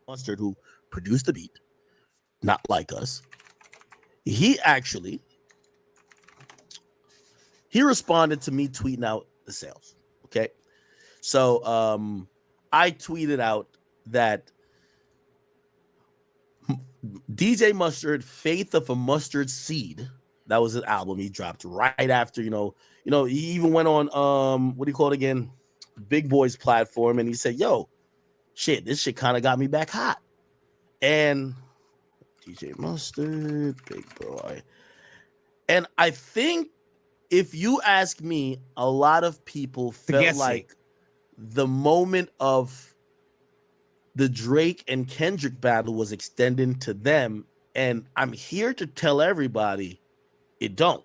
Mustard, who produced the beat, not like us, he actually he responded to me tweeting out the sales. Okay. So I tweeted out that DJ Mustard, Faith of a Mustard Seed. That was an album he dropped right after, he even went on what do you call it again? Big Boy's platform, and he said, yo, shit, this shit kind of got me back hot. And DJ Mustard, Big Boy. And I think if you ask me, a lot of people felt like the moment of the Drake and Kendrick battle was extending to them. And I'm here to tell everybody it don't.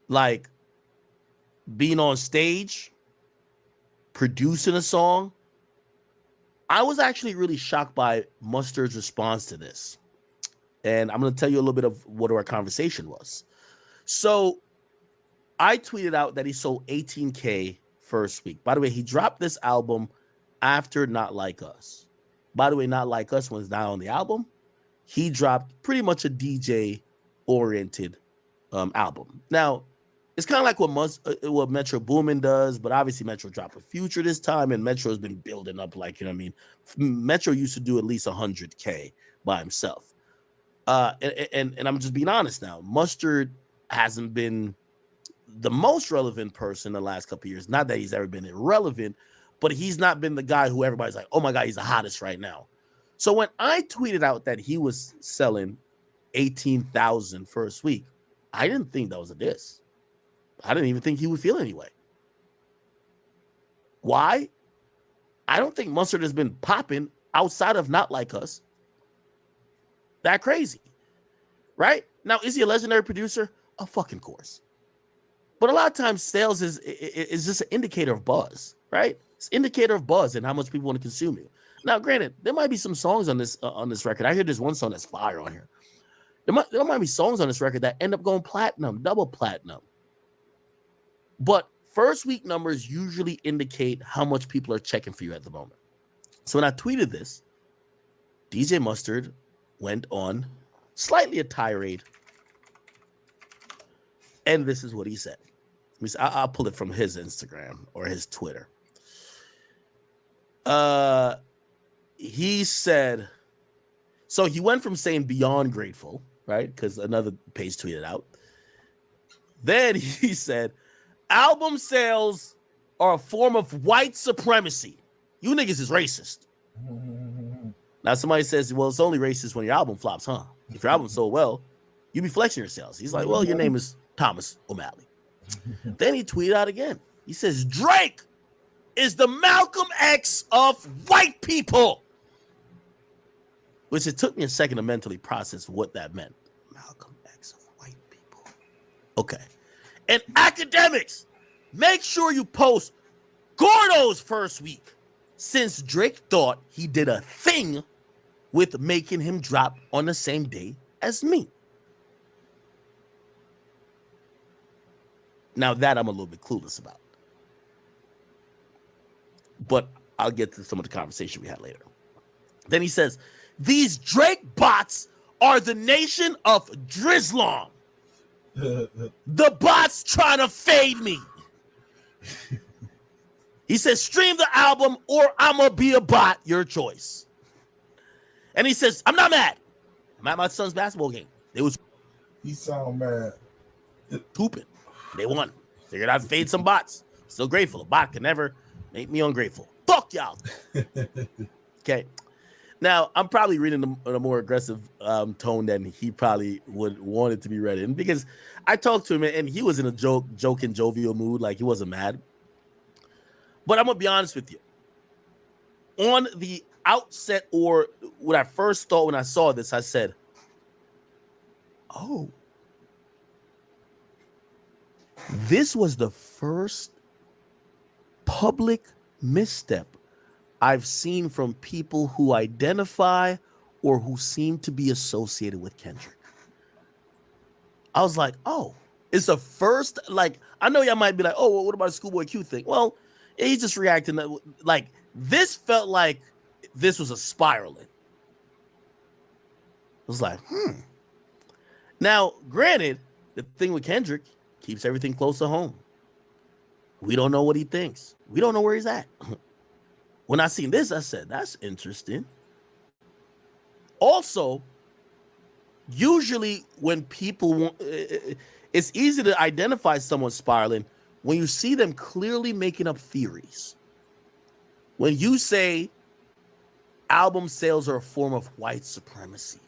Like being on stage, producing a song, I was actually really shocked by Mustard's response to this. And I'm going to tell you a little bit of what our conversation was. So I tweeted out that he sold 18K first week. By the way, he dropped this album after Not Like Us. By the way, Not Like Us was not on the album. He dropped pretty much a DJ-oriented album. Now, it's kind of like what Metro Boomin does, but obviously Metro dropped a Future this time, and Metro's been building up like, you know what I mean? Metro used to do at least 100K by himself. And I'm just being honest now. Mustard hasn't been the most relevant person in the last couple of years. Not that he's ever been irrelevant, but he's not been the guy who everybody's like, oh my God, he's the hottest right now. So when I tweeted out that he was selling 18,000 first week, I didn't think that was a diss. I didn't even think he would feel anyway. Why? I don't think Mustard has been popping outside of Not Like Us that crazy, right? Now, is he a legendary producer? Of fucking course. But a lot of times sales is just an indicator of buzz, right? It's an indicator of buzz and how much people want to consume you. Now, granted, there might be some songs on this record. I hear there's one song that's fire on here. There might be songs on this record that end up going platinum, double platinum. But first week numbers usually indicate how much people are checking for you at the moment. So when I tweeted this, DJ Mustard went on slightly a tirade. And this is what he said. I'll pull it from his Instagram or his Twitter. He said, so he went from saying beyond grateful, right? Because another page tweeted out. Then he said, album sales are a form of white supremacy. You niggas is racist. Now somebody says, well, it's only racist when your album flops, huh? If your album sold well, you be flexing your sales. He's like, well, your name is Thomas O'Malley. Then he tweeted out again. He says, Drake is the Malcolm X of white people. Which it took me a second to mentally process what that meant. Malcolm X of white people. Okay. And Akademiks, make sure you post Gordo's first week, since Drake thought he did a thing with making him drop on the same day as me. Now that I'm a little bit clueless about. But I'll get to some of the conversation we had later. Then he says, these Drake bots are the nation of Drizzlong. The bots trying to fade me. He says, stream the album or I'm going to be a bot, your choice. And he says, I'm not mad. I'm at my son's basketball game. He sound mad. Hooping. They won. Figured I'd fade some bots. Still grateful. A bot can never make me ungrateful. Fuck y'all. Okay. Now, I'm probably reading in a more aggressive tone than he probably would want it to be read in, because I talked to him and he was in a joking, jovial mood. Like, he wasn't mad. But I'm going to be honest with you. On the outset, or what I first thought when I saw this, I said, oh, this was the first public misstep I've seen from people who identify or who seem to be associated with Kendrick. I was like, oh, it's the first, like, I know y'all might be like, oh, well, what about the Schoolboy Q thing? Well, he's just reacting. Like, this felt like this was a spiraling. I was like, Now, granted, the thing with Kendrick keeps everything close to home. We don't know what he thinks. We don't know where he's at. When I seen this, I said, that's interesting. Also, usually when people want, it's easy to identify someone spiraling when you see them clearly making up theories. When you say album sales are a form of white supremacy,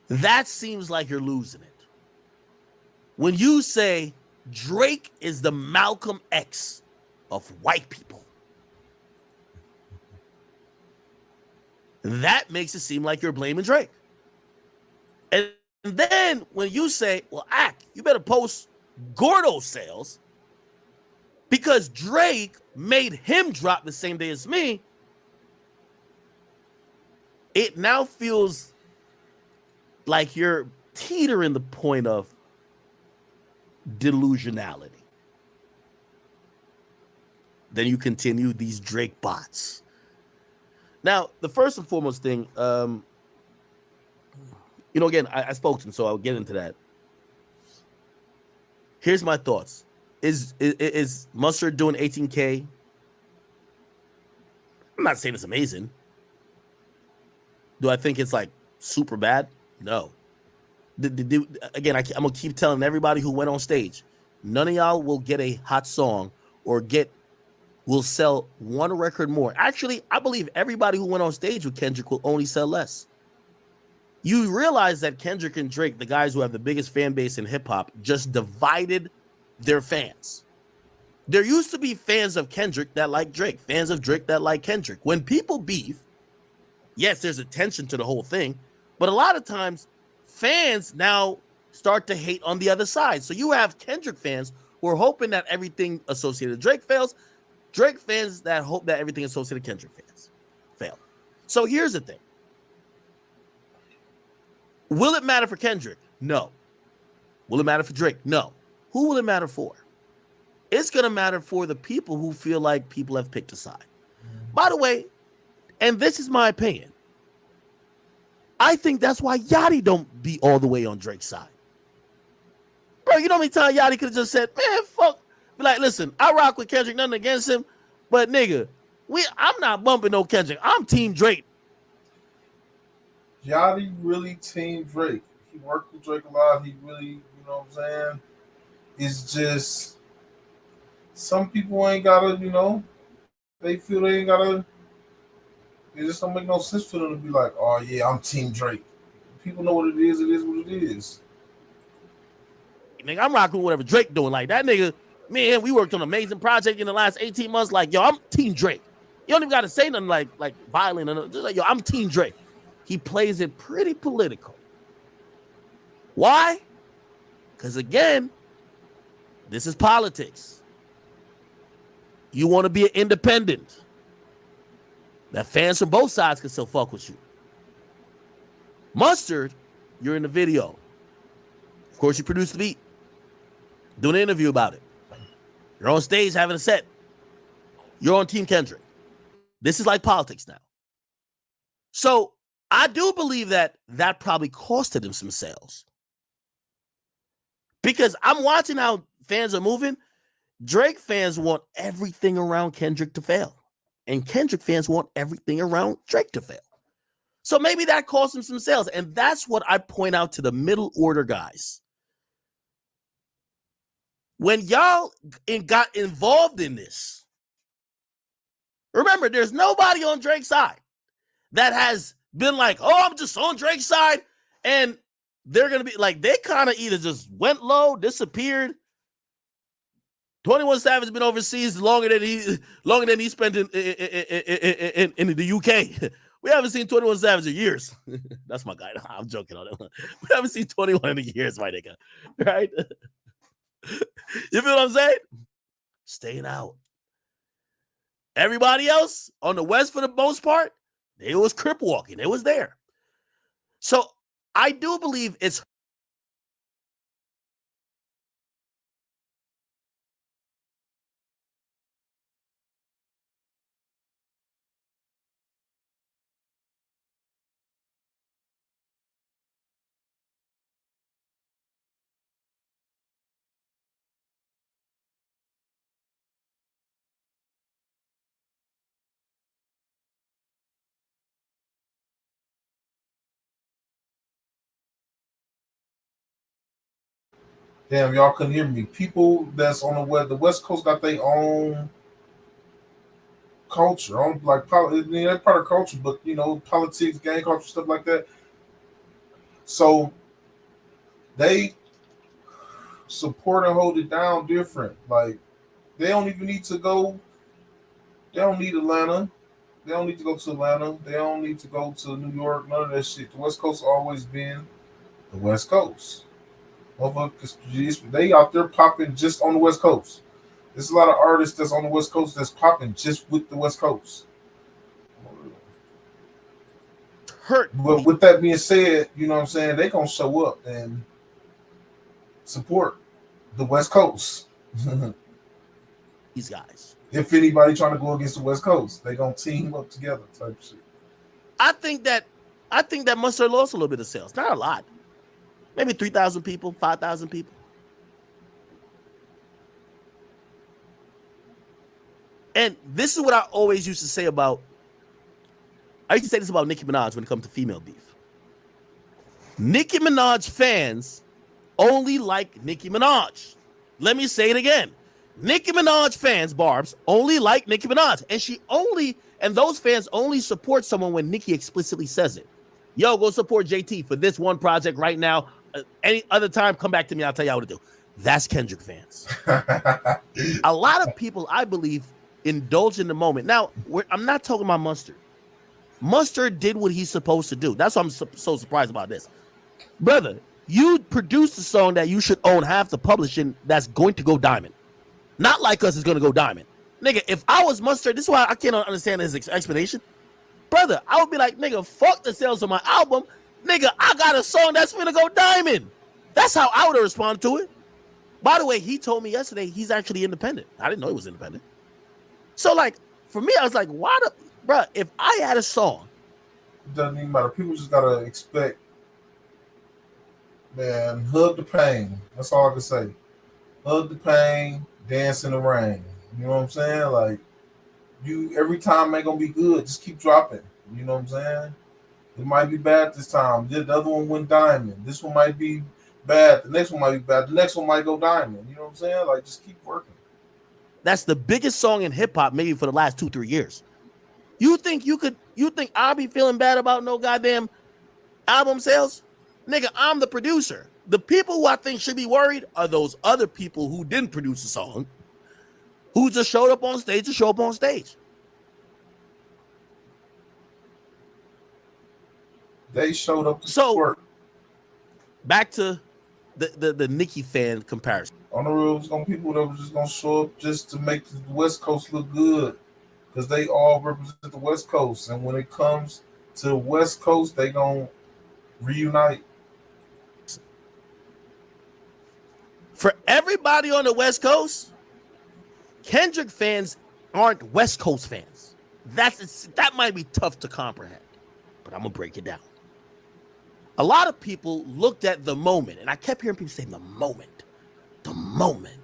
that seems like you're losing it. When you say Drake is the Malcolm X of white people, that makes it seem like you're blaming Drake. And then when you say, well, you better post Gordo sales because Drake made him drop the same day as me, it now feels like you're teetering the point of delusionality. Then you continue these Drake bots. Now, the first and foremost thing, again, I spoke to him, so I'll get into that. Here's my thoughts. Is Mustard doing 18K? I'm not saying it's amazing. Do I think it's like super bad? No. Again, I'm going to keep telling everybody who went on stage, none of y'all will get a hot song or will sell one record more. Actually, I believe everybody who went on stage with Kendrick will only sell less. You realize that Kendrick and Drake, the guys who have the biggest fan base in hip hop, just divided their fans. There used to be fans of Kendrick that like Drake, fans of Drake that like Kendrick. When people beef, yes, there's a tension to the whole thing, but a lot of times fans now start to hate on the other side. So you have Kendrick fans who are hoping that everything associated with Drake fails, Drake fans that hope that everything associated with Kendrick fans fail. So here's the thing. Will it matter for Kendrick? No. Will it matter for Drake? No. Who will it matter for? It's going to matter for the people who feel like people have picked a side. By the way, and this is my opinion, I think that's why Yachty don't be all the way on Drake's side. Bro, you know how many times Yachty could have just said, man, fuck. Be like, listen, I rock with Kendrick, nothing against him, but nigga, I'm not bumping no Kendrick. I'm Team Drake. Yachty really team Drake. He worked with Drake a lot. He really, you know what I'm saying? It's just some people ain't gotta, they feel they ain't gotta. It just don't make no sense for them to be like, oh yeah, I'm Team Drake. People know what it is. It is what it is. Nigga, I'm rocking with whatever Drake doing. Like that nigga, man, we worked on an amazing project in the last 18 months. Like, yo, I'm Team Drake. You don't even got to say nothing like violent. Just like, yo, I'm Team Drake. He plays it pretty political. Why? Because again, this is politics. You want to be an independent. That fans from both sides can still fuck with you. Mustard, you're in the video. Of course, you produced the beat. Doing an interview about it. You're on stage having a set. You're on Team Kendrick. This is like politics now. So I do believe that probably costed him some sales. Because I'm watching how fans are moving. Drake fans want everything around Kendrick to fail. And Kendrick fans want everything around Drake to fail. So maybe that cost him some sales. And that's what I point out to the middle order guys. When y'all got involved in this, remember, there's nobody on Drake's side that has been like, oh, I'm just on Drake's side. And they're going to be like, they kind of either just went low, disappeared. 21 Savage has been overseas longer than he spent in the UK. We haven't seen 21 Savage in years. That's my guy. I'm joking on it. We haven't seen 21 in years, my nigga. Right? You feel what I'm saying? Staying out. Everybody else on the West, for the most part, they was crip walking. They was there. So I do believe it's Damn, y'all couldn't hear me. People that's on the West Coast got their own culture, on like they're part of culture, but politics, gang culture, stuff like that. So they support and hold it down different. Like they don't even need to go. They don't need Atlanta. They don't need to go to Atlanta. They don't need to go to New York. None of that shit. The West Coast always been the West Coast. Motherfuckers, they out there popping just on the West Coast. There's a lot of artists that's on the West Coast that's popping just with the West Coast. Hurt But me. with that being said, you know what I'm saying? They gonna show up and support the West Coast. These guys. If anybody trying to go against the West Coast, they gonna team up together type shit. I think that Mustard lost a little bit of sales. Not a lot. Maybe 3,000 people, 5,000 people. And this is what I always used to say about. I used to say this about Nicki Minaj when it comes to female beef. Nicki Minaj fans only like Nicki Minaj. Let me say it again. Nicki Minaj fans, Barbs, only like Nicki Minaj. And those fans only support someone when Nicki explicitly says it. Yo, go support JT for this one project right now. Any other time, come back to me. I'll tell you how to do. That's Kendrick fans. A lot of people, I believe, indulge in the moment. Now, I'm not talking about Mustard. Mustard did what he's supposed to do. That's why I'm so surprised about this. Brother, you produced a song that you should own half the publishing that's going to go diamond. Not Like Us is going to go diamond. Nigga, if I was Mustard, this is why I can't understand his explanation. Brother, I would be like, nigga, fuck the sales of my album. Nigga, I got a song that's going to go diamond. That's how I would have responded to it. By the way, he told me yesterday he's actually independent. I didn't know he was independent. So, like, for me, I was like, why the... Bruh, if I had a song... It doesn't even matter. People just got to expect, man, hug the pain. That's all I can say. Hug the pain, dance in the rain. You know what I'm saying? Like, every time ain't going to be good. Just keep dropping. You know what I'm saying? It might be bad this time. The other one went diamond. This one might be bad. The next one might be bad. The next one might go diamond. You know what I'm saying? Like, just keep working. That's the biggest song in hip-hop maybe for the last 2-3 years. You think I'll be feeling bad about no goddamn album sales? Nigga, I'm the producer. The people who I think should be worried are those other people who didn't produce a song, who just showed up on stage to show up on stage. They showed up to So, work. Back to the Nicki fan comparison. On the road, some people that were just going to show up just to make the West Coast look good. Because they all represent the West Coast. And when it comes to the West Coast, they going to reunite. For everybody on the West Coast, Kendrick fans aren't West Coast fans. That might be tough to comprehend, but I'm going to break it down. A lot of people looked at the moment, and I kept hearing people say the moment. The moment.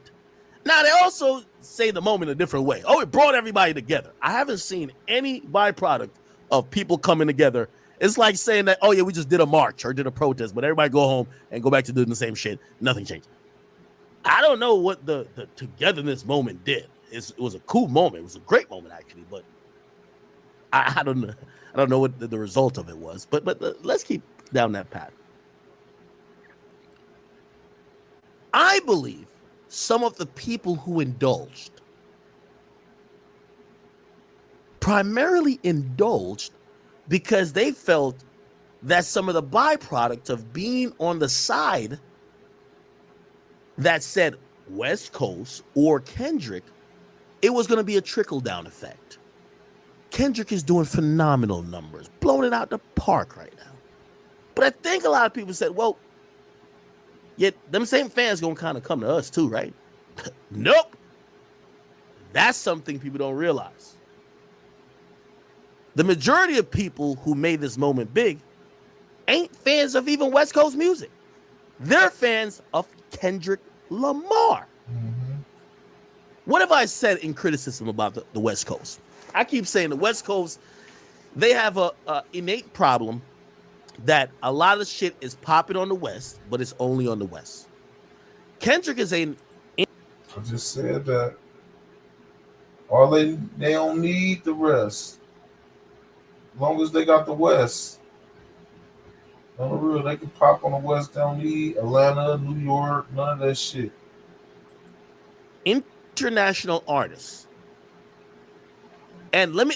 Now, they also say the moment a different way. Oh, it brought everybody together. I haven't seen any byproduct of people coming together. It's like saying that, oh, yeah, we just did a march or did a protest, but everybody go home and go back to doing the same shit. Nothing changed. I don't know what the togetherness moment did. It was a cool moment. It was a great moment, actually, but I don't know. I don't know what the result of it was. But let's keep down that path. I believe some of the people who indulged primarily indulged because they felt that some of the byproduct of being on the side that said West Coast or Kendrick, it was going to be a trickle-down effect. Kendrick is doing phenomenal numbers, blowing it out the park right now. But I think a lot of people said, well, yet them same fans going to kind of come to us too, right? Nope. That's something people don't realize. The majority of people who made this moment big ain't fans of even West Coast music. They're fans of Kendrick Lamar. Mm-hmm. What have I said in criticism about the West Coast? I keep saying the West Coast, they have a innate problem that a lot of shit is popping on the West, but it's only on the West. Kendrick is a I just said that. All they don't need the rest. As long as they got the West. On the real, they can pop on the West. They don't need Atlanta, New York, none of that shit. international artist. And let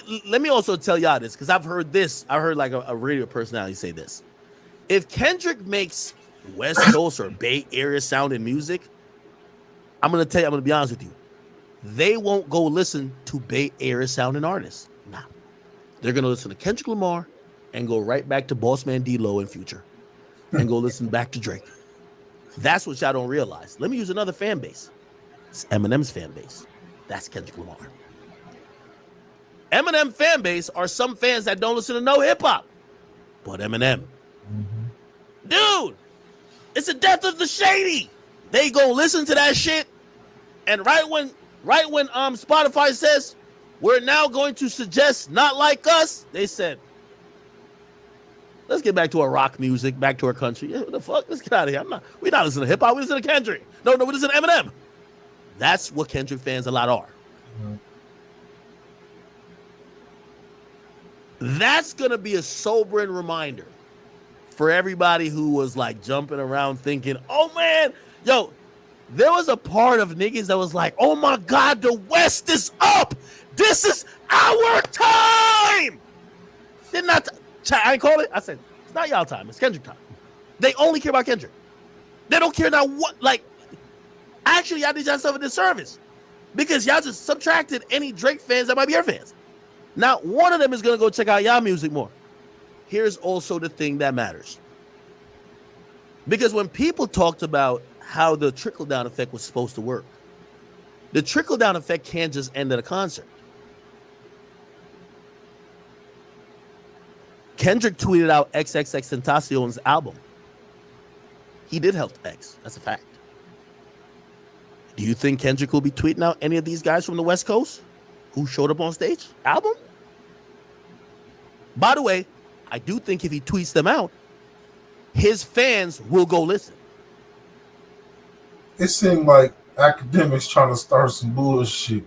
me also tell y'all this, because I've heard this. I heard like a radio personality say this. If Kendrick makes West Coast or Bay Area sounding music, I'm gonna be honest with you. They won't go listen to Bay Area sounding artists. Nah. They're gonna listen to Kendrick Lamar and go right back to Bossman D-Lo and Future. And go listen back to Drake. That's what y'all don't realize. Let me use another fan base. It's Eminem's fan base. That's Kendrick Lamar. Eminem fan base are some fans that don't listen to no hip hop, but Eminem, dude, it's the death of the shady. They go listen to that shit, and right when Spotify says we're now going to suggest Not Like Us, they said, let's get back to our rock music, back to our country. Yeah, what the fuck? Let's get out of here. We're not listening to hip hop. We listen to Kendrick. No, we listen to Eminem. That's what Kendrick fans a lot are. That's going to be a sobering reminder for everybody who was like jumping around thinking, oh man, yo, there was a part of niggas that was like, oh my God, the West is up. This is our time. Did not, I ain't call it. I said, it's not y'all time. It's Kendrick time. They only care about Kendrick. They don't care now what, like, actually, y'all did yourself a disservice because y'all just subtracted any Drake fans that might be your fans. Now, one of them is going to go check out y'all music more. Here's also the thing that matters. Because when people talked about how the trickle-down effect was supposed to work, the trickle-down effect can't just end at a concert. Kendrick tweeted out XXXTentacion's album. He did help X. That's a fact. Do you think Kendrick will be tweeting out any of these guys from the West Coast who showed up on stage? Album? By the way, I do think if he tweets them out, his fans will go listen. It seemed like Akademiks trying to start some bullshit.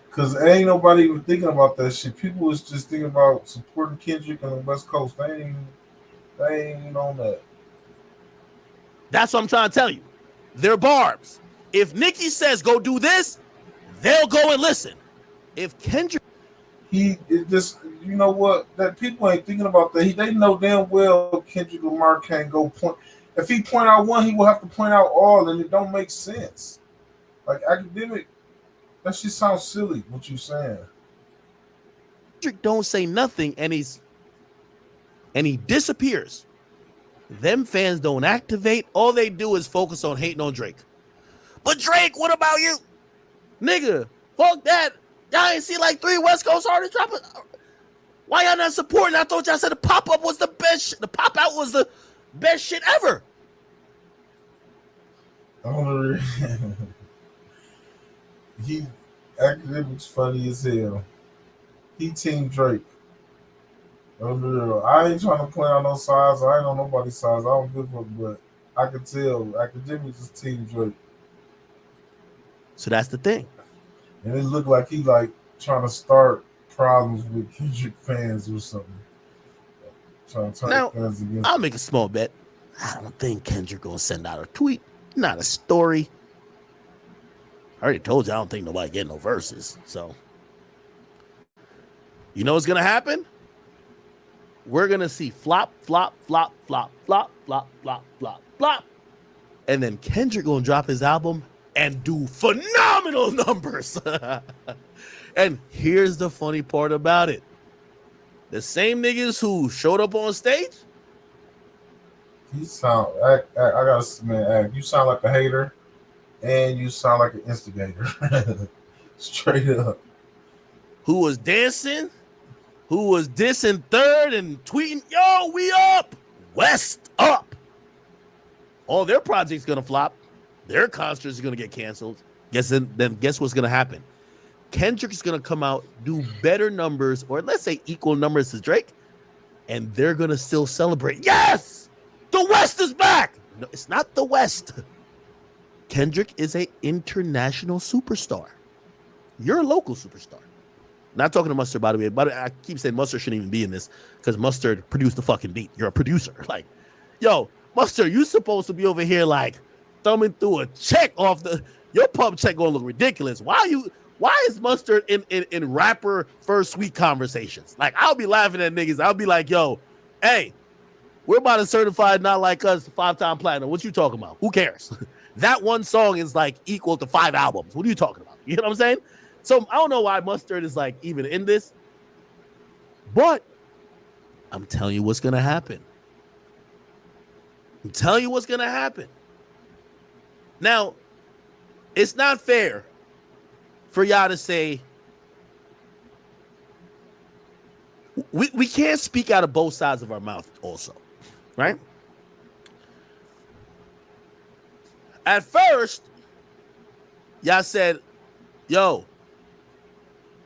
Because ain't nobody even thinking about that shit. People was just thinking about supporting Kendrick on the West Coast. They ain't even on that. That's what I'm trying to tell you. They're barbs. If Nicki says go do this, they'll go and listen. If Kendrick, you know what? That people ain't thinking about that. They know damn well Kendrick Lamar can't go point. If he point out one, he will have to point out all, and it don't make sense. Like Academic, that shit sounds silly. What you saying? Kendrick don't say nothing, and he disappears. Them fans don't activate. All they do is focus on hating on Drake. But Drake, what about you? Nigga, fuck that. Y'all ain't see like 3 West Coast artists dropping. Why y'all not supporting? I thought y'all said the pop-up was the best. The pop-out was the best shit ever. Academics funny as hell. He team Drake. I ain't trying to point out no sides. I ain't on nobody's sides. I don't give a, but I can tell Academics is team Drake. So that's the thing. And it looked like he like trying to start problems with Kendrick fans or something. Trying to turn now, fans against. I'll make a small bet. I don't think Kendrick gonna send out a tweet, not a story. I already told you I don't think nobody getting no verses. So, you know what's gonna happen? We're gonna see flop, flop, flop, flop, flop, flop, flop, flop, flop, and then Kendrick gonna drop his album and do phenomenal numbers. And here's the funny part about it: the same niggas who showed up on stage. You sound. I gotta man. You sound like a hater, and you sound like an instigator. Straight up. Who was dancing? Who was dissing third and tweeting, yo, we up, West up. All their projects gonna flop. Their concerts are gonna get canceled. Guess what's gonna happen? Kendrick is gonna come out, do better numbers, or let's say equal numbers to Drake, and they're gonna still celebrate. Yes, the West is back. No, it's not the West. Kendrick is an international superstar. You're a local superstar. Not talking to Mustard, by the way, but I keep saying Mustard shouldn't even be in this because Mustard produced the fucking beat. You're a producer. Like, yo, Mustard, you supposed to be over here like thumbing through a check off the your pump check gonna look ridiculous. Why is Mustard in rapper first week conversations? Like, I'll be laughing at niggas. I'll be like, yo, hey, we're about to certify Not Like Us 5-time platinum. What you talking about? Who cares? That one song is like equal to 5 albums. What are you talking about? You know what I'm saying? So I don't know why Mustard is like even in this, but I'm telling you what's gonna happen. I'm telling you what's gonna happen. Now, it's not fair for y'all to say we can't speak out of both sides of our mouth also, right? At first, y'all said, yo,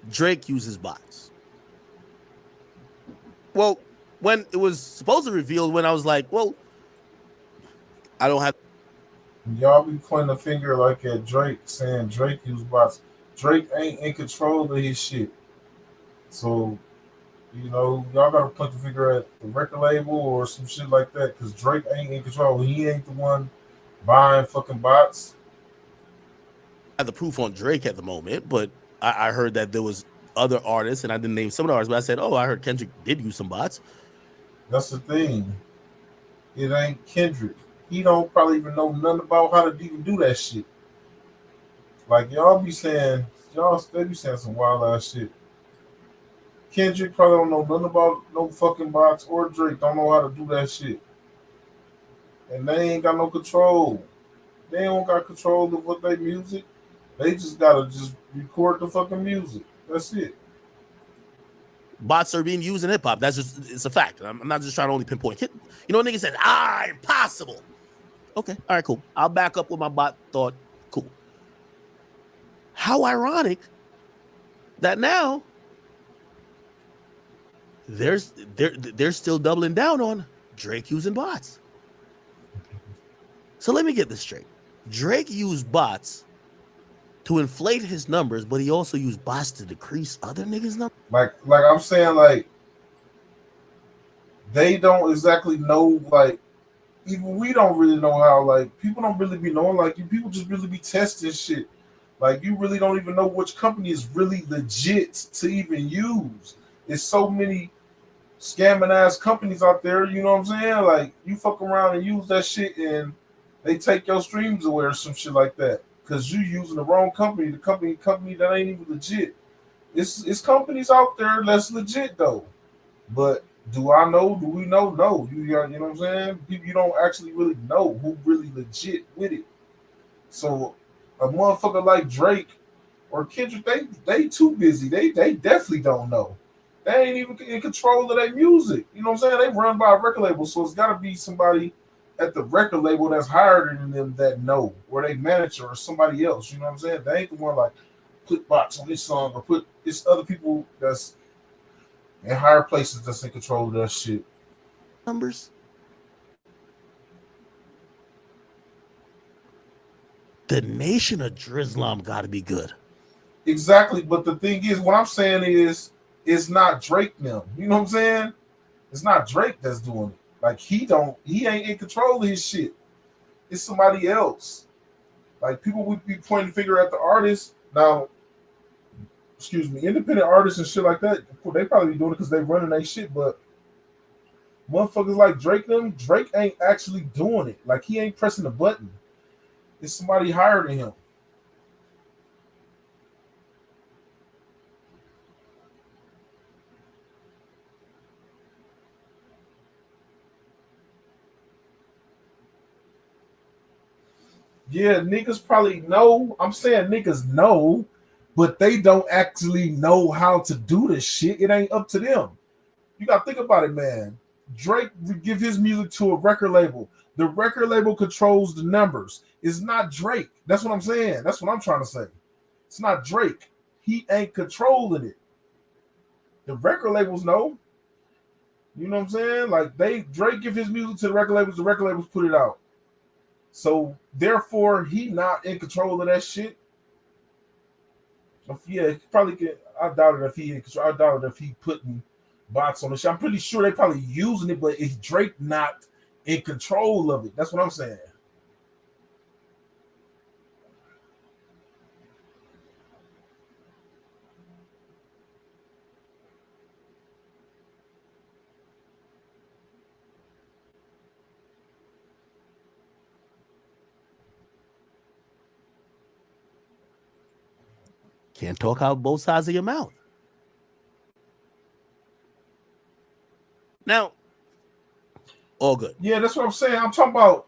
Drake uses bots. Well, when it was supposed to reveal, when I was like, well, I don't have. Y'all be pointing a finger like at Drake, saying Drake use bots. Drake ain't in control of his shit. So, y'all gotta point the finger at the record label or some shit like that, because Drake ain't in control. He ain't the one buying fucking bots. The proof on Drake at the moment, but I heard that there was other artists, and I didn't name some of the artists, but I said, oh, I heard Kendrick did use some bots. That's the thing. It ain't Kendrick. He don't probably even know nothing about how to even do that shit. Like y'all be saying some wild ass shit. Kendrick probably don't know nothing about no fucking bots, or Drake don't know how to do that shit. And they ain't got no control. They don't got control of what they music. They just gotta just record the fucking music. That's it. Bots are being used in hip hop. It's a fact. I'm not just trying to only pinpoint. You know, nigga said, impossible. Okay, all right, cool. I'll back up with my bot thought. Cool. How ironic that now they're still doubling down on Drake using bots. So let me get this straight. Drake used bots to inflate his numbers, but he also used bots to decrease other niggas' numbers. Like I'm saying, like they don't exactly know. Like even we don't really know how. Like people don't really be knowing. Like you people just really be testing shit. Like you really don't even know which company is really legit to even use. There's so many scamming ass companies out there. You know what I'm saying? Like you fuck around and use that shit, and they take your streams away or some shit like that because you using the wrong company. The company that ain't even legit. It's companies out there that's legit though. But do I know? Do we know? No. You know what I'm saying? People you don't actually really know who really legit with it. So a motherfucker like Drake or Kendrick, they too busy. They definitely don't know. They ain't even in control of their music. You know what I'm saying? They run by a record label, so it's got to be somebody at the record label that's higher than them that know, or they manager or somebody else. You know what I'm saying? They ain't the one like put bots on this song or put it's other people that's in higher places that's in control of that shit. Numbers. The Nation of Drizlam got to be good. Exactly, but the thing is, what I'm saying is, it's not Drake now. You know what I'm saying? It's not Drake that's doing it. Like he ain't in control of his shit. It's somebody else. Like people would be pointing the finger at the artist. Now, excuse me, independent artists and shit like that, they probably be doing it because they running their shit, but motherfuckers like Drake ain't actually doing it. Like he ain't pressing the button. It's somebody higher than him. Yeah, niggas probably know. I'm saying niggas know, but they don't actually know how to do this shit. It ain't up to them. You gotta think about it, man. Drake give his music to a record label. The record label controls the numbers. It's not Drake. That's what I'm saying. That's what I'm trying to say. It's not Drake. He ain't controlling it. The record labels know. You know what I'm saying? Like Drake give his music to the record labels put it out. So therefore, he not in control of that shit. Yeah, he probably can. I doubt it if he in control. I doubt it if he putting bots on the shit. I'm pretty sure they probably using it, but is Drake not in control of it? That's what I'm saying. Can't talk out both sides of your mouth. Now, all good. Yeah, that's what I'm saying. I'm talking about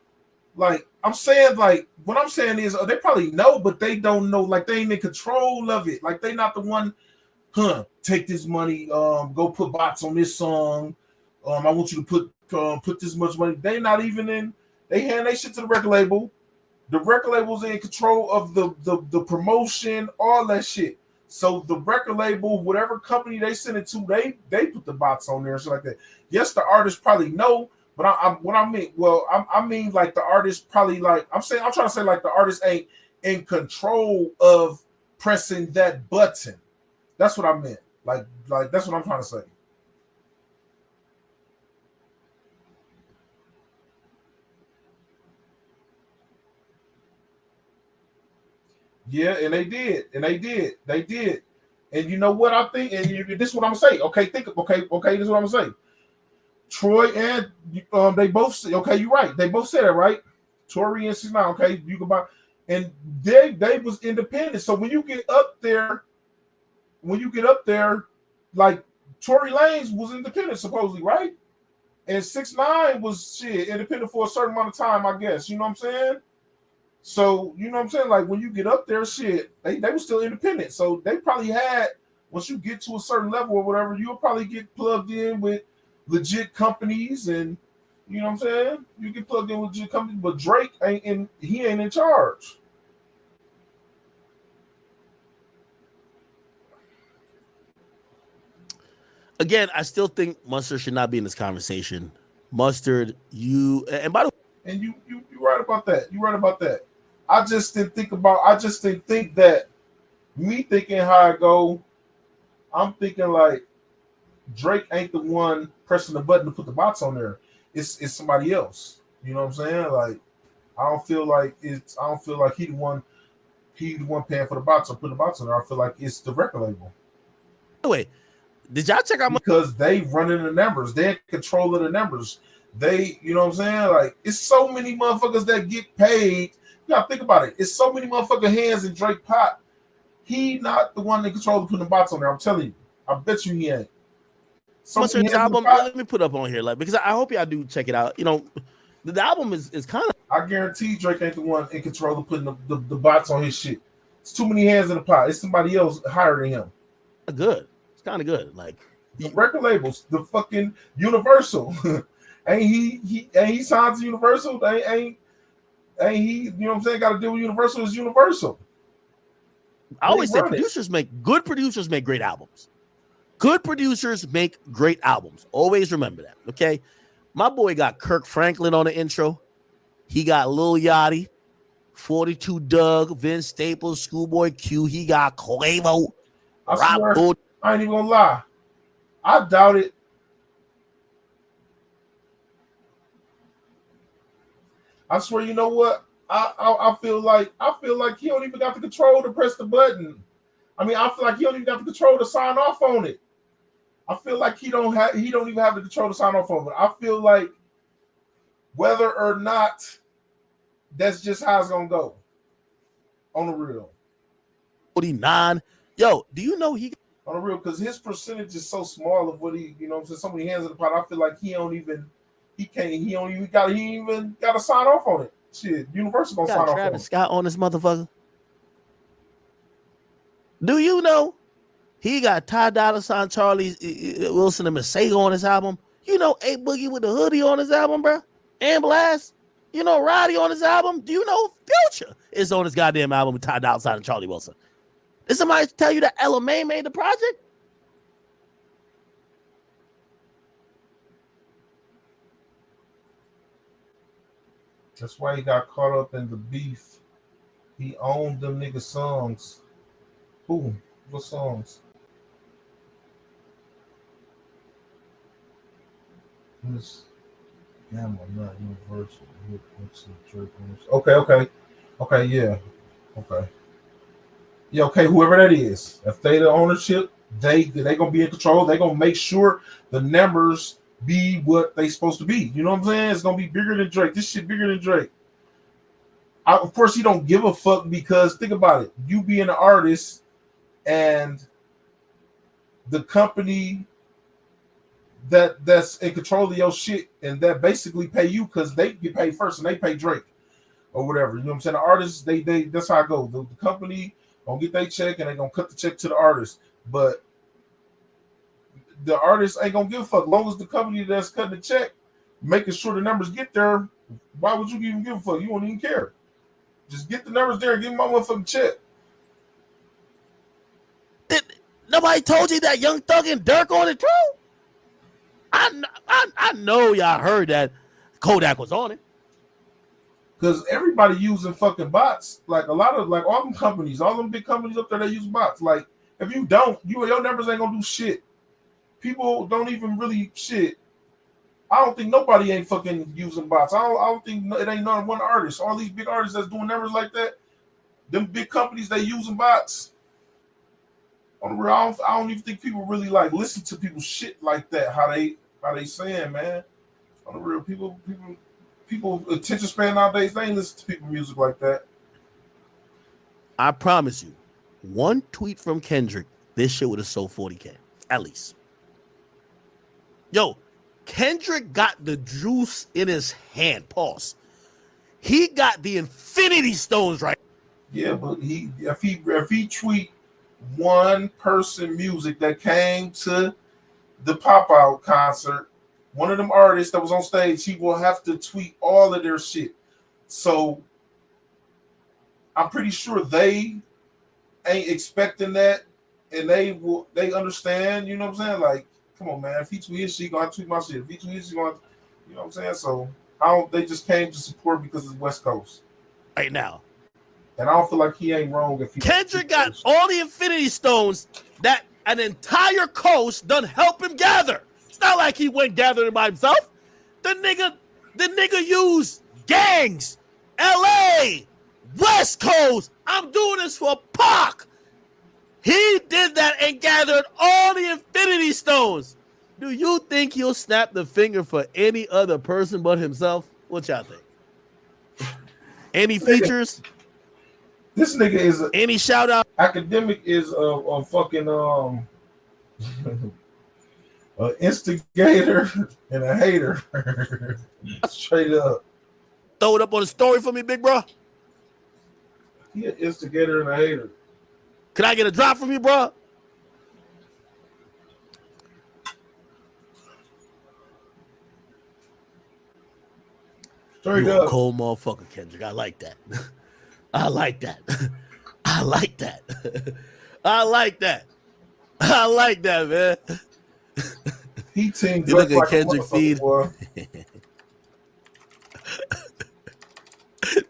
like I'm saying like what I'm saying is they probably know, but they don't know. Like they ain't in control of it. Like they not the one. Take this money. Go put bots on this song. I want you to put this much money. They not even in. They hand they shit to the record label. The record label's in control of the promotion, all that shit. So the record label, whatever company they send it to, they put the bots on there and shit like that. Yes, the artist probably know, but what I mean, well, I mean like the artist probably like I'm trying to say like the artist ain't in control of pressing that button. That's what I meant. Like that's what I'm trying to say. Yeah, and they did. And you know what I think? And this is what I'm gonna say. Okay. This is what I'm gonna say. Troy and they both say, okay, you're right. They both said it right. Tory and 6ix9ine, okay, you can buy, and they was independent. So when you get up there, like Tory Lanez was independent supposedly, right? And 6ix9ine was shit independent for a certain amount of time, I guess. You know what I'm saying? So you know what I'm saying? Like when you get up there, shit, they were still independent. So they probably had once you get to a certain level or whatever, you'll probably get plugged in with legit companies and you know what I'm saying? You get plugged in with legit companies, but Drake he ain't in charge. Again, I still think Mustard should not be in this conversation. Mustard, you and by the way, And you right about that. You right about that. I just didn't think that me thinking how I go, I'm thinking like Drake ain't the one pressing the button to put the bots on there. It's somebody else. You know what I'm saying? Like I don't feel like he the one paying for the bots or putting the bots on there. I feel like it's the record label. did y'all check out Because they running the numbers. They're controlling the numbers. They, you know what I'm saying? Like it's so many motherfuckers that get paid. You gotta think about it. It's so many motherfucking hands in Drake pot. He not the one that controls putting the bots on there. I'm telling you. I bet you he ain't. So many Mustard's hands in the album? pot. Let me put up on here, like because I hope y'all do check it out. You know, the album is kind of I guarantee Drake ain't the one in control of putting the bots on his shit. It's too many hands in the pot. It's somebody else higher than him. good. It's kind of good. Like The record labels, the fucking Universal. ain't he signed to Universal? Ain't he, you know what I'm saying? Got to deal with Universal is Universal. I They always say, run it. producers make great albums. Good producers make great albums. Always remember that. Okay, my boy got Kirk Franklin on the intro. He got Lil Yachty, 42 Doug, Vince Staples, Schoolboy Q. He got Quavo, I Rob swear, Gold. I ain't even gonna lie. I doubt it. I swear, you know what? I feel like he don't even got the control to press the button. I mean, I feel like he don't even got the control to sign off on it. I feel like he don't even have the control to sign off on it. I feel like whether or not that's just how it's gonna go on the real. 49. Yo, do you know he On the real, because his percentage is so small of what he, you know, so many hands in the pot. I feel like he even got to sign off on it. Shit, Universal gonna got sign off on Travis it. Scott on this motherfucker? Do you know he got Ty Dolla Sign, Charlie Wilson, and Masego on his album? You know A Boogie with the hoodie on his album, bro? And Blast? You know Roddy on his album? Do you know Future is on his goddamn album with Ty Dolla Sign and Charlie Wilson? Did somebody tell you that LMA made the project? That's why he got caught up in the beef. He owned them nigga songs. Who? What songs? This Gamma, not Universal. Okay, yeah. Okay. Yeah, okay, whoever that is. If they the ownership, they gonna be in control. They gonna make sure the numbers be what they supposed to be. You know what I'm saying? It's gonna be bigger than Drake. This shit bigger than Drake. Of course, he don't give a fuck because think about it. You being an artist and the company that's in control of your shit and that basically pay you because they get paid first and they pay Drake or whatever. You know what I'm saying? The artists, they that's how it goes. The company gonna get their check and they gonna cut the check to the artist. But the artist ain't gonna give a fuck. As long as the company that's cutting the check, making sure the numbers get there, why would you even give a fuck? You won't even care. Just get the numbers there and give me my motherfucking check. Nobody told you that Young Thug and Dirk on it too? I know y'all heard that Kodak was on it. Because everybody using fucking bots. Like a lot of like all them companies, all them big companies up there, they use bots. Like if you don't, your numbers ain't gonna do shit. People don't even really shit. I don't think nobody ain't fucking using bots. I don't think it ain't not one artist. All these big artists that's doing numbers like that, them big companies they using bots. On the real, I don't even think people really like listen to people's shit like that. How they saying, man. On the real, people attention span nowadays, they ain't listen to people music like that. I promise you, one tweet from Kendrick, this shit would have sold 40K at least. Yo, Kendrick got the juice in his hand. Pause. He got the Infinity Stones right. Yeah, but if he tweet one person music that came to the pop out concert, one of them artists that was on stage, he will have to tweet all of their shit. So I'm pretty sure they ain't expecting that, and they understand. You know what I'm saying? Like, come on, man. If he tweet his shit, gonna tweet my shit. If he tweet his shit, you know what I'm saying? So they just came to support because it's West Coast right now. And I don't feel like he ain't wrong if he Kendrick got all the Infinity Stones that an entire coast done help him gather. It's not like he went gathering by himself. The nigga used gangs, LA, West Coast. I'm doing this for Pac. He did that and gathered all the Infinity Stones. Do you think he'll snap the finger for any other person but himself? What y'all think? Any features? This nigga is any shout out. Akademiks is a fucking an instigator and a hater. Straight up. Throw it up on the story for me, big bro. He an instigator and a hater. Can I get a drop from you, bro? Straight you up. A cold motherfucker, Kendrick. I like that. I like that. I like that. I like that. I like that, man. He teamed you look at like Kendrick feed.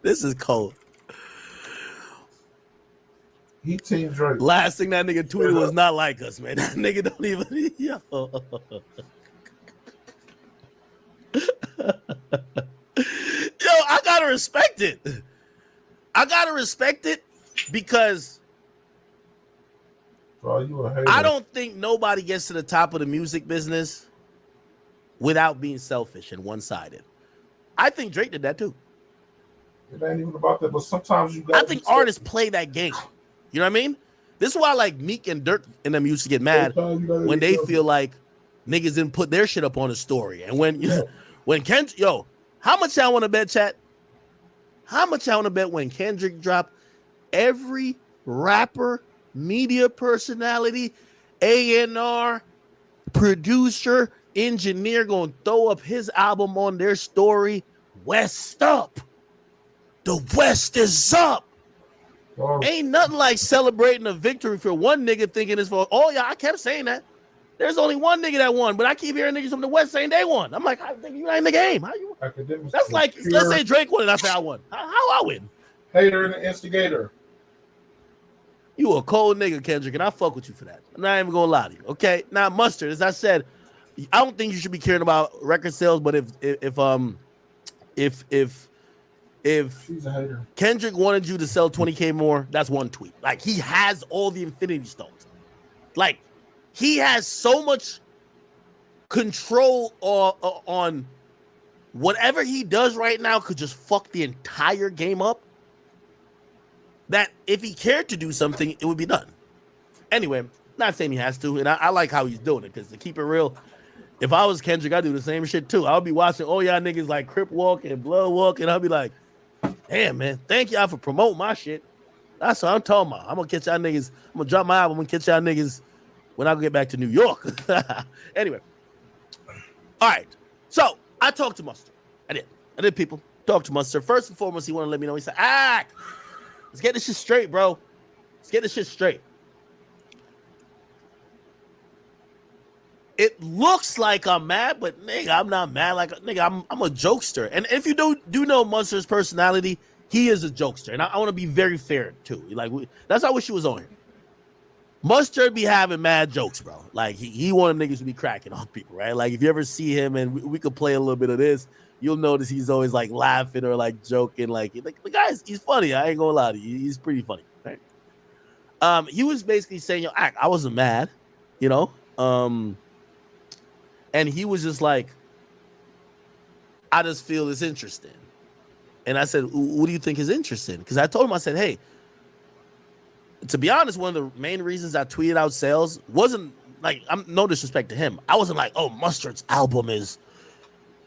This is cold. He teamed Drake. Last thing that nigga tweeted was not like us, man. That nigga don't even. Yo. Yo, I gotta respect it. I gotta respect it because I don't think nobody gets to the top of the music business without being selfish and one-sided. I think Drake did that too. It ain't even about that, but sometimes you got. I think artists play that game. You know what I mean? This is why like Meek and Dirk and them used to get mad when they feel like niggas didn't put their shit up on the story. And when Kendrick, how much y'all want to bet, chat? How much y'all want to bet when Kendrick dropped, every rapper, media personality, A&R, producer, engineer gonna throw up his album on their story? West up. The West is up. Ain't nothing like celebrating a victory for one nigga thinking it's for. Oh yeah, I kept saying that. There's only one nigga that won, but I keep hearing niggas from the West saying they won. I'm like, you not in the game. How you? Akademiks. That's like, let's say Drake won and I say I won. How I win? Hater and the instigator. You a cold nigga, Kendrick, and I fuck with you for that. I'm not even gonna lie to you. Okay. Now, Mustard, as I said, I don't think you should be caring about record sales, but if Kendrick wanted you to sell 20K more, that's one tweet. Like, he has all the Infinity Stones. Like, he has so much control on whatever he does right now could just fuck the entire game up. That if he cared to do something, it would be done. Anyway, not saying he has to, and I like how he's doing it, because to keep it real, if I was Kendrick, I'd do the same shit too. I'll be watching all y'all niggas like Crip Walk and Blood Walk, and I'll be like, damn, man, thank y'all for promoting my shit. That's what I'm talking about. I'm gonna catch y'all niggas. I'm gonna drop my album and catch y'all niggas when I get back to New York. Anyway. All right. So I talked to Mustard. I did, people. Talk to Mustard. First and foremost, he wanted to let me know. He said, let's get this shit straight, bro. Let's get this shit straight. It looks like I'm mad, but nigga, I'm not mad. Like, nigga, I'm a jokester. And if you do know Mustard's personality, he is a jokester. And I want to be very fair, too. Like, that's how I wish he was on here. Mustard be having mad jokes, bro. Like, he wanted niggas to be cracking on people, right? Like, if you ever see him and we could play a little bit of this, you'll notice he's always, like, laughing or, like, joking. Like the guy's, he's funny. I ain't gonna lie to you. He's pretty funny, right? He was basically saying, yo, I wasn't mad, you know? And he was just like, I just feel it's interesting. And I said, what do you think is interesting? Because I told him, I said, hey, to be honest, one of the main reasons I tweeted out sales wasn't like, I'm no disrespect to him. I wasn't like, oh, Mustard's album is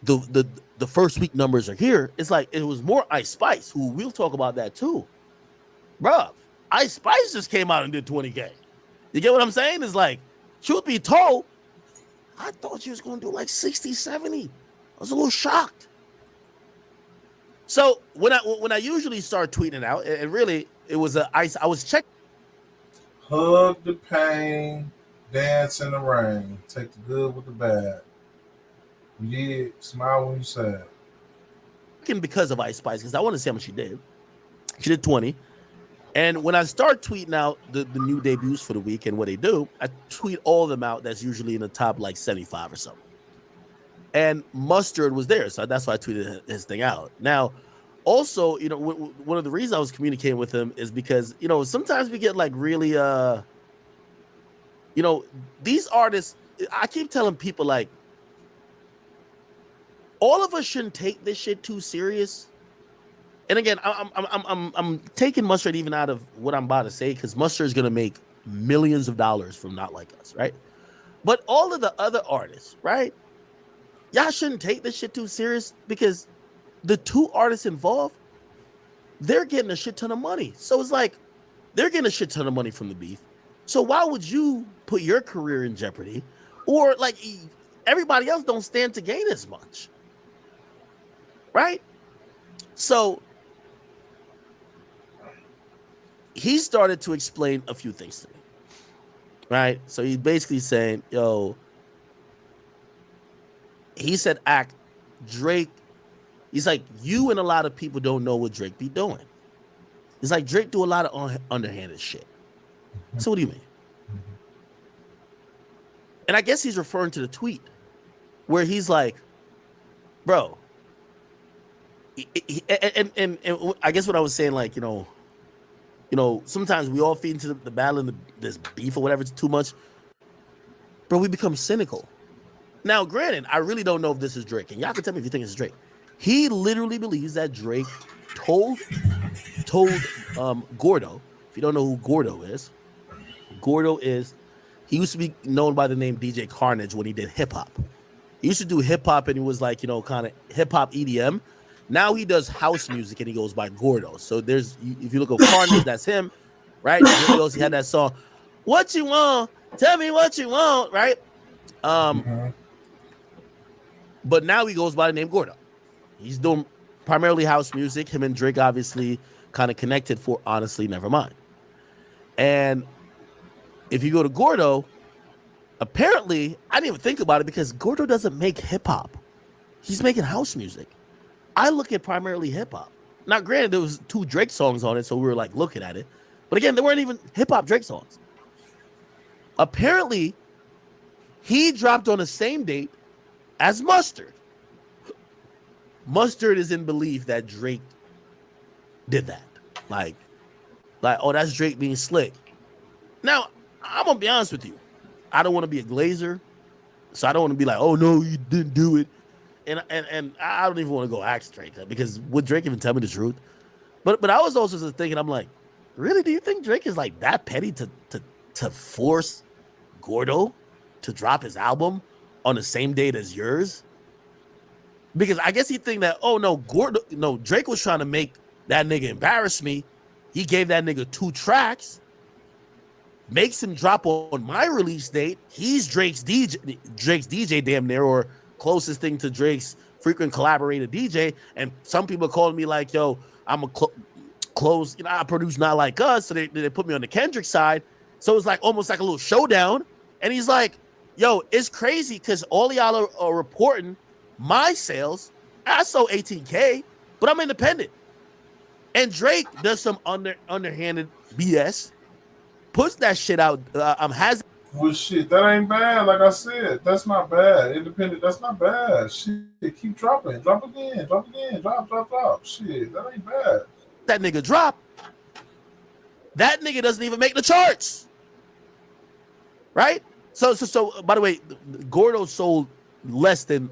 the first week numbers are here. It's like, it was more Ice Spice, who we'll talk about that too. Bruh, Ice Spice just came out and did 20K. You get what I'm saying? It's like, truth be told, I thought you was going to do like 60, 70. I was a little shocked. So when I usually start tweeting out, and really it was I was checking. Hug the pain, dance in the rain, take the good with the bad. You did, smile when you sad. Because of Ice Spice, because I want to see how much she did. She did 20. And when I start tweeting out the new debuts for the week and what they do, I tweet all of them out. That's usually in the top like 75 or something. And Mustard was there, so that's why I tweeted his thing out. Now, also, you know, one of the reasons I was communicating with him is because, you know, sometimes we get like really, you know, these artists. I keep telling people like, all of us shouldn't take this shit too serious. And again, I'm taking Mustard even out of what I'm about to say, because Mustard is gonna make millions of dollars from Not Like Us, right? But all of the other artists, right? Y'all shouldn't take this shit too serious, because the two artists involved, they're getting a shit ton of money. So it's like, they're getting a shit ton of money from the beef. So why would you put your career in jeopardy? Or like, everybody else don't stand to gain as much, right? So he started to explain a few things to me, right? So he's basically saying, yo, he said, Drake, he's like, you and a lot of people don't know what Drake be doing. He's like, Drake do a lot of underhanded shit. So what do you mean? And I guess he's referring to the tweet where he's like, bro, and I guess what I was saying, like, you know, sometimes we all feed into the battle and this beef or whatever, it's too much. Bro, we become cynical. Now, granted, I really don't know if this is Drake, and y'all can tell me if you think it's Drake. He literally believes that Drake told Gordo. If you don't know who Gordo is, he used to be known by the name DJ Carnage when he did hip hop. He used to do hip hop, and he was like, you know, kind of hip hop EDM. Now he does house music, and he goes by Gordo. So there's, if you look at Carnage, that's him, right? He had that song, "What You Want? Tell Me What You Want," right? But now he goes by the name Gordo. He's doing primarily house music. Him and Drake obviously kind of connected for Honestly Nevermind. And if you go to Gordo, Apparently, I didn't even think about it because Gordo doesn't make hip hop. He's making house music. I look at primarily hip hop. Now, granted, there was 2 Drake songs on it, so we were like looking at it. But again, there weren't even hip hop Drake songs. Apparently, he dropped on the same date as Mustard. Mustard is in belief that Drake did that. Like, oh, that's Drake being slick. Now, I'm gonna be honest with you. I don't want to be a glazer, so I don't want to be like, oh no, you didn't do it. And I don't even want to go ask Drake that because would Drake even tell me the truth? But I was also just thinking, I'm like, really? Do you think Drake is like that petty to force Gordo to drop his album on the same date as yours? Because I guess he think that, oh no, Drake was trying to make that nigga embarrass me. He gave that nigga 2 tracks, makes him drop on my release date. He's Drake's DJ damn near, or closest thing to Drake's frequent collaborator DJ. And some people called me like, yo, I'm a close, I produce Not Like Us. So they put me on the Kendrick side. So it's like almost like a little showdown. And he's like, yo, it's crazy because all y'all are reporting my sales. I sold 18K, but I'm independent. And Drake does some underhanded BS, puts that shit out. Has well, shit, that ain't bad. Like I said, that's not bad. Independent, that's not bad. Shit, keep dropping, drop again, drop. Shit, that ain't bad. That nigga drop. That nigga doesn't even make the charts, right? So by the way, Gordo sold less than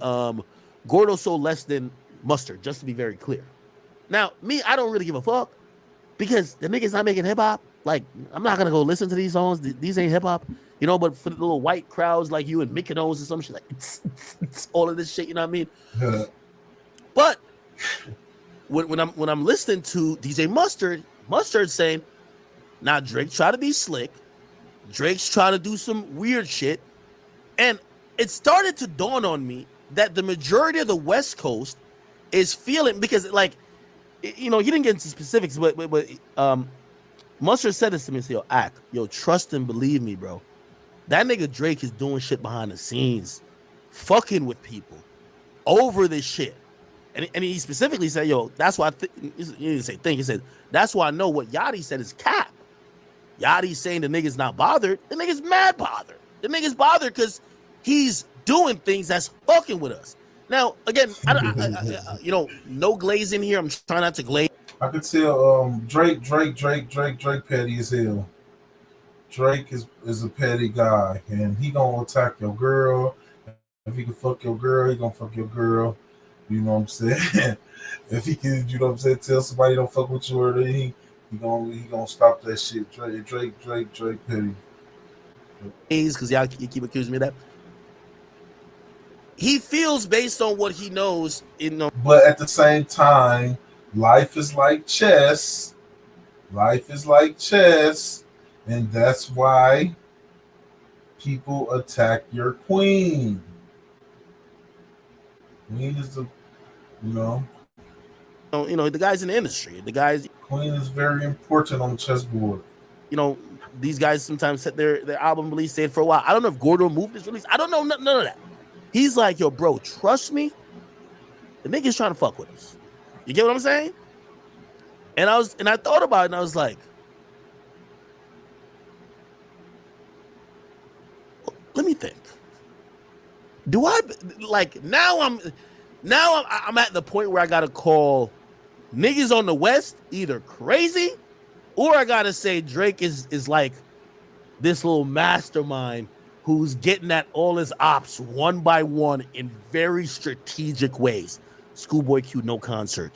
Mustard. Just to be very clear. Now, me, I don't really give a fuck because the nigga's not making hip hop. Like, I'm not gonna go listen to these songs. These ain't hip hop, But for the little white crowds like you and Mykonos and some shit, like it's all of this shit, you know what I mean? Yeah. But when I'm listening to DJ Mustard saying, "Now Drake try to be slick, Drake's trying to do some weird shit," and it started to dawn on me that the majority of the West Coast is feeling, because like, he didn't get into specifics, but Mustard said this to me. He said, yo, trust and believe me, bro. That nigga Drake is doing shit behind the scenes, fucking with people over this shit. And he specifically said, yo, that's why he didn't say think. He said, that's why I know what Yachty said is cap. Yachty's saying the nigga's not bothered. The nigga's mad bothered. The nigga's bothered because he's doing things that's fucking with us. Now, again, no glazing here. I'm trying not to glaze. I could tell Drake petty as hell. Drake is a petty guy, and he gonna attack your girl. If he can fuck your girl, he gonna fuck your girl. You know what I'm saying? If he can, tell somebody don't fuck with you, or he gonna stop that shit. Drake petty. Because y'all keep accusing me of that. He feels based on what he knows. But at the same time, life is like chess. And that's why people attack your queen. Queen is the guy's in the industry. Queen is very important on the chessboard. These guys sometimes set their album release date for a while. I don't know if Gordo moved his release. I don't know none of that. He's like, yo, bro, trust me. The nigga's trying to fuck with us. You get what I'm saying? And I thought about it, and I was like, let me think. Do I like now? I'm at the point where I gotta call niggas on the West either crazy, or I gotta say Drake is like this little mastermind who's getting at all his ops one by one in very strategic ways. Schoolboy Q, no concert.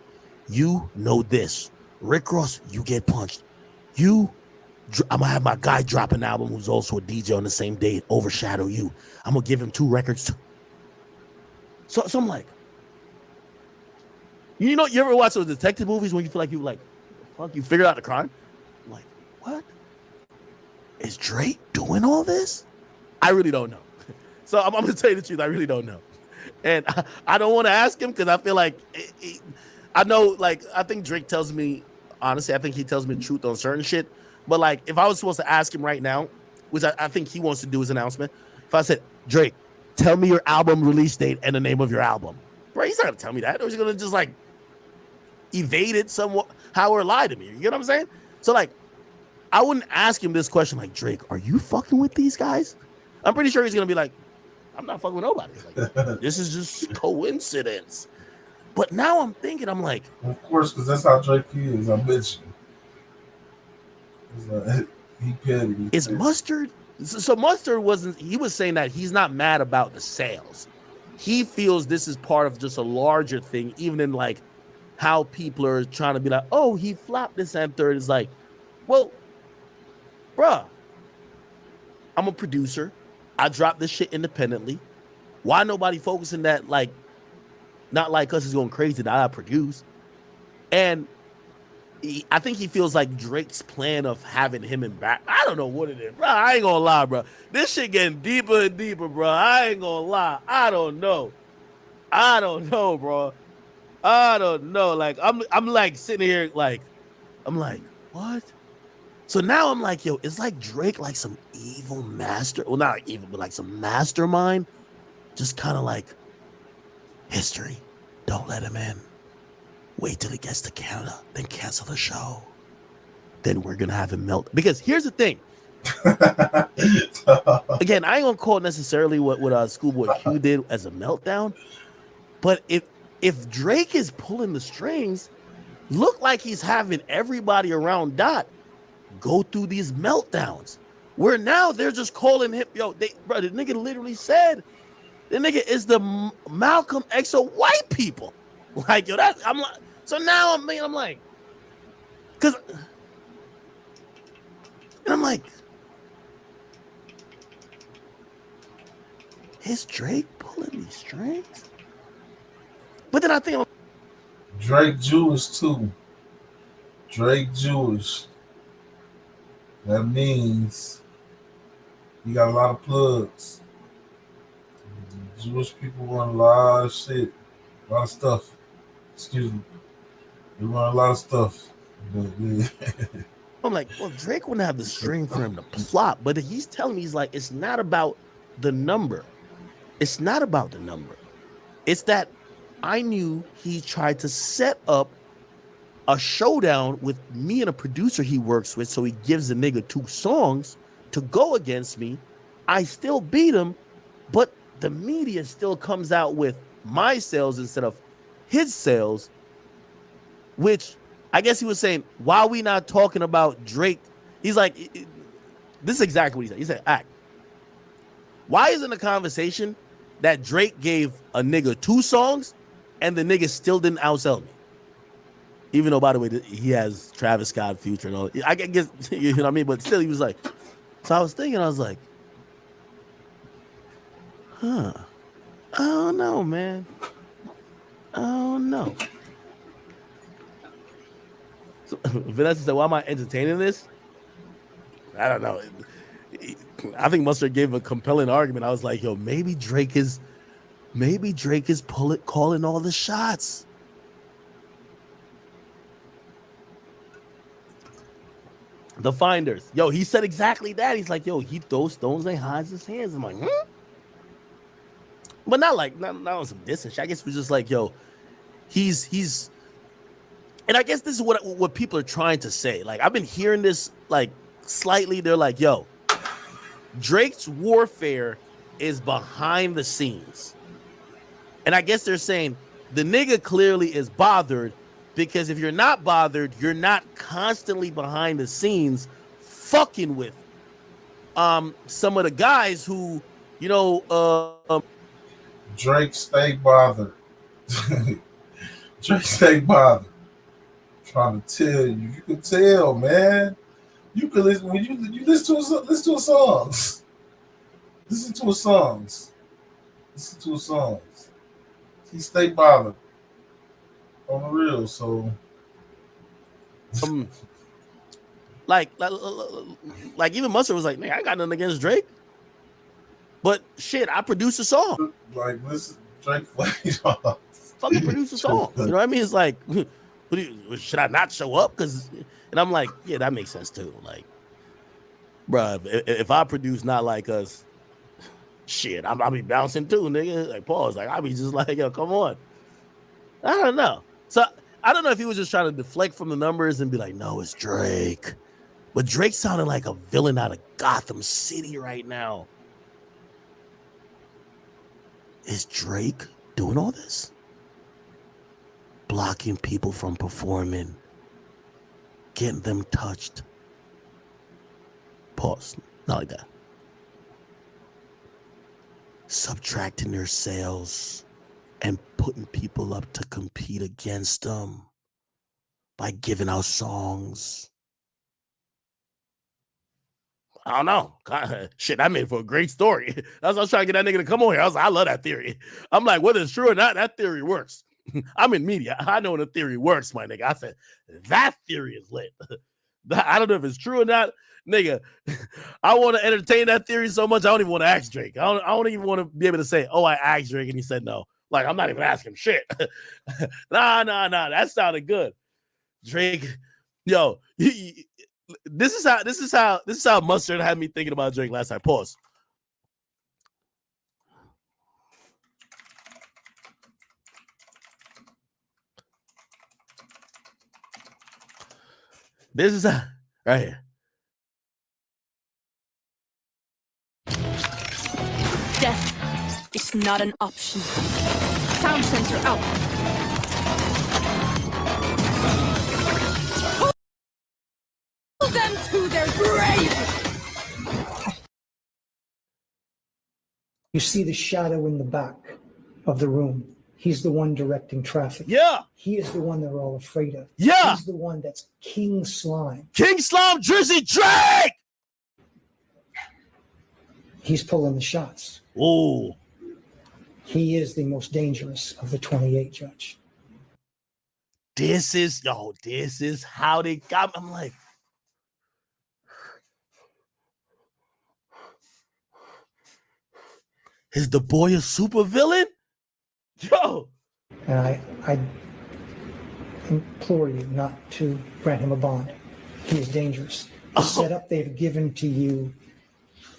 You know this. Rick Ross, you get punched. I'm gonna have my guy drop an album who's also a DJ on the same day, overshadow you. I'm gonna give him 2 records. So I'm like, you ever watch those detective movies when you feel like you figured out the crime? I'm like, what? Is Drake doing all this? I really don't know. So I'm going to tell you the truth. I really don't know. And I don't want to ask him because I feel like I know, like, I think Drake tells me, honestly, I think he tells me the truth on certain shit. But, like, if I was supposed to ask him right now, which I think he wants to do his announcement, if if I said, Drake, tell me your album release date and the name of your album, bro, he's not gonna tell me that. Or he's gonna just like evade it somewhat, how or lie to me. You get what I'm saying? So like, I wouldn't ask him this question like, Drake, are you fucking with these guys? I'm pretty sure he's gonna be like, I'm not fucking with nobody. Like, this is just coincidence. But now I'm thinking, I'm like, of course, because that's how Drake is. I bet you. Like, he petty. Is Mustard? So Mustard wasn't. He was saying that he's not mad about the sales. He feels this is part of just a larger thing, even in like how people are trying to be like, oh, he flopped this and third. It's like, well, bruh, I'm a producer. I dropped this shit independently. Why nobody focusing that like, not like us is going crazy that I produce. And I think he feels like Drake's plan of having him in back. I don't know what it is, bro. I ain't gonna lie, bro. This shit getting deeper and deeper, bro. I ain't gonna lie. I don't know, bro. I don't know. Like I'm like sitting here, like I'm like, what? So now I'm like, yo, it's like Drake, like some evil master. Well, not evil, but like some mastermind. Just kind of like history. Don't let him in. Wait till he gets to Canada, then cancel the show. Then we're gonna have him melt. Because here's the thing. Again, I ain't gonna call it necessarily what Schoolboy Q did as a meltdown. But if Drake is pulling the strings, look like he's having everybody around Dot go through these meltdowns. Where now they're just calling him, yo, bro, the nigga literally said, the nigga is the Malcolm X of white people. Like, yo, I'm like, so now I'm like, cause, and I'm like, is Drake pulling these strings? But then I think Drake Jewish too. Drake Jewish. That means you got a lot of plugs. Jewish people run a lot of shit, a lot of stuff. Excuse me. They run a lot of stuff. But, yeah. I'm like, well, Drake wouldn't have the string for him to plot, but he's telling me, he's like, it's not about the number. It's not about the number. It's that I knew he tried to set up a showdown with me and a producer he works with, so he gives the nigga 2 songs to go against me. I still beat him, but the media still comes out with my sales instead of his sales, which I guess he was saying, why are we not talking about Drake? He's like, this is exactly what he said. He said, Act, why isn't the conversation that Drake gave a nigga 2 songs and the nigga still didn't outsell me? Even though, by the way, he has Travis Scott, Future, and all. I guess, you know what I mean? But still, he was like, so I was thinking, I was like, I don't know, man. I don't know. So Vanessa said, why am I entertaining this? I don't know. I think Mustard gave a compelling argument. I was like, yo, maybe Drake is calling all the shots. The Finders. Yo, he said exactly that. He's like, yo, he throws stones and hides his hands. I'm like, But not on some distance. I guess it was just like, yo, he's and I guess this is what people are trying to say. Like, I've been hearing this like slightly. They're like, yo, Drake's warfare is behind the scenes. And I guess they're saying the nigga clearly is bothered, because if you're not bothered, you're not constantly behind the scenes fucking with some of the guys who, you know, Drake stay bothered. Drake stay bothered. Trying to tell you. You can tell, man. You can listen when you listen to songs. Listen to his songs. Listen to his songs. He stay bothered. On the real, so like even Mustard was like, man, I got nothing against Drake, but shit, I produced a song. Like, listen, Drake fucking produce a song. You know what I mean? It's like, should I not show up? And I'm like, yeah, that makes sense too. Like, bruh, if I produce Not Like Us, shit, I'll be bouncing too, nigga. Like, pause. Like, I'll be just like, yo, come on. I don't know. So I don't know if he was just trying to deflect from the numbers and be like, no, it's Drake. But Drake sounded like a villain out of Gotham City right now. Is Drake doing all this? Blocking people from performing, getting them touched. Pause. Not like that. Subtracting their sales and putting people up to compete against them by giving out songs. I don't know. God, shit, I made for a great story. That's what I was trying to get that nigga to come on here. I was like, I love that theory. I'm like, whether it's true or not, that theory works. I'm in media. I know the theory works, my nigga. I said, that theory is lit. I don't know if it's true or not. Nigga, I want to entertain that theory so much, I don't even want to ask Drake. I don't even want to be able to say, oh, I asked Drake and he said no. Like, I'm not even asking him shit. Nah. That sounded good. Drake, yo, this is how Mustard had me thinking about Drake last night. Pause. This is how, right here. Death is not an option. Sound sensor out. Pull them to their grave! You see the shadow in the back of the room. He's the one directing traffic. Yeah. He is the one they're all afraid of. Yeah. He's the one that's King Slime. King Slime, Drizzy Drake! He's pulling the shots. Ooh. He is the most dangerous of the 28, Judge. This is how they got me. I'm like, is the boy a super villain? Yo. And I implore you not to grant him a bond. He is dangerous. The setup they've given to you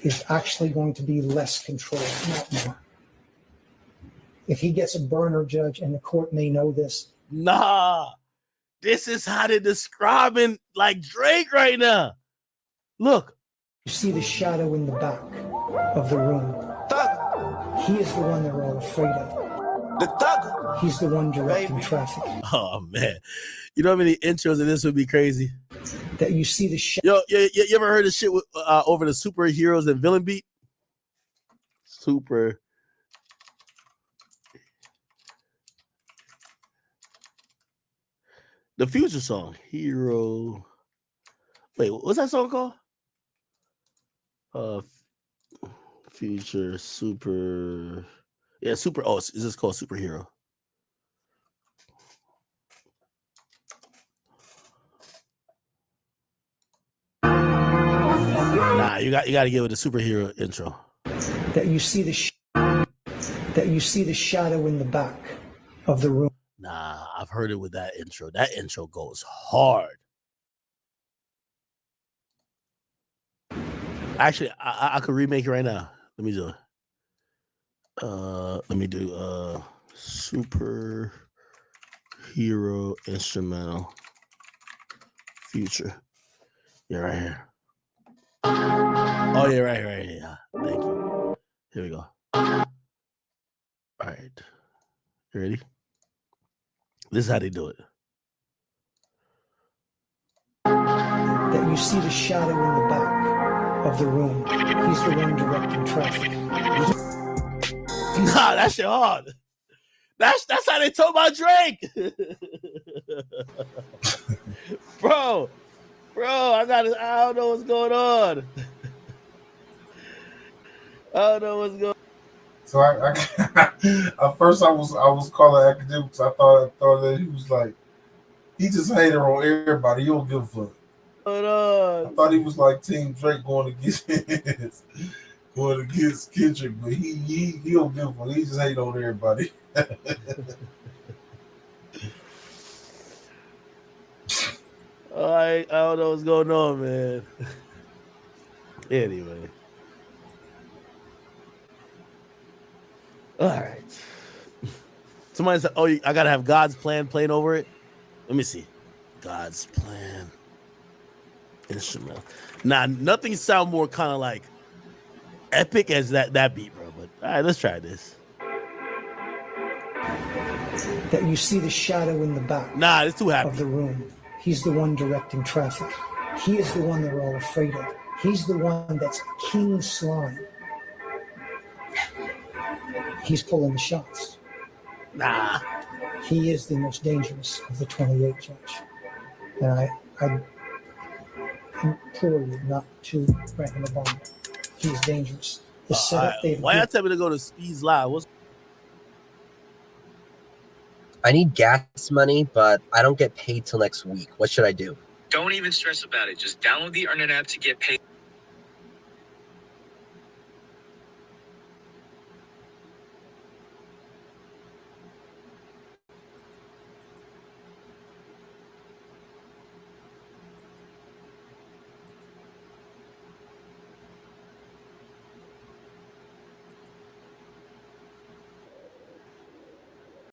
is actually going to be less controlled, not more. If he gets a burner, Judge, and the court may know this. Nah. This is how they're describing like Drake right now. Look. You see the shadow in the back of the room. Thug. He is the one they're all afraid of. The thug. He's the one directing Baby. traffic. Oh, man. You know how many intros of this would be crazy? That you see the shadow. Yo, you ever heard of shit with, over the superheroes and villain beat? Super. The Future song, Hero. Wait, what's that song called? Future Super. Yeah, Super. Oh, is this called Superhero? Nah, you got to give it a superhero intro. That you see the shadow in the back of the room. Nah, I've heard it with that intro. That intro goes hard. Actually, I could remake it right now. Let me do it. Let me do super hero instrumental Future. Yeah, right here. Oh yeah, right here. Yeah, thank you. Here we go. All right, you ready? This is how they do it. That you see the shadow in the back of the room. He's the one directing traffic. Nah, that shit hard. That's how they talk about Drake. Bro, I don't know what's going on. I don't know what's going on. So I at first I was calling Akademiks. I thought that he was like, he just hated on everybody. He don't give a fuck. I thought he was like Team Drake going against Kendrick, but he don't give a fuck. He just hate on everybody. I don't know what's going on, man. Anyway. Somebody said, "Oh, I gotta have God's plan playing over it." Let me see. God's plan. Instrumental. Nah, nothing sound more kind of like epic as that beat, bro. But all right, let's try this. That you see the shadow in the back Nah, it's too of happy. the room. He's the one directing traffic. He is the one they're all afraid of. He's the one that's King Slime. He's pulling the shots. Nah. He is the most dangerous of the 28, Judge. And I implore you not to grant him a bond. He is dangerous. The setup they've Why y'all tell me to go to Speed's Live? I need gas money, but I don't get paid till next week. What should I do? Don't even stress about it. Just download the Earn It app to get paid.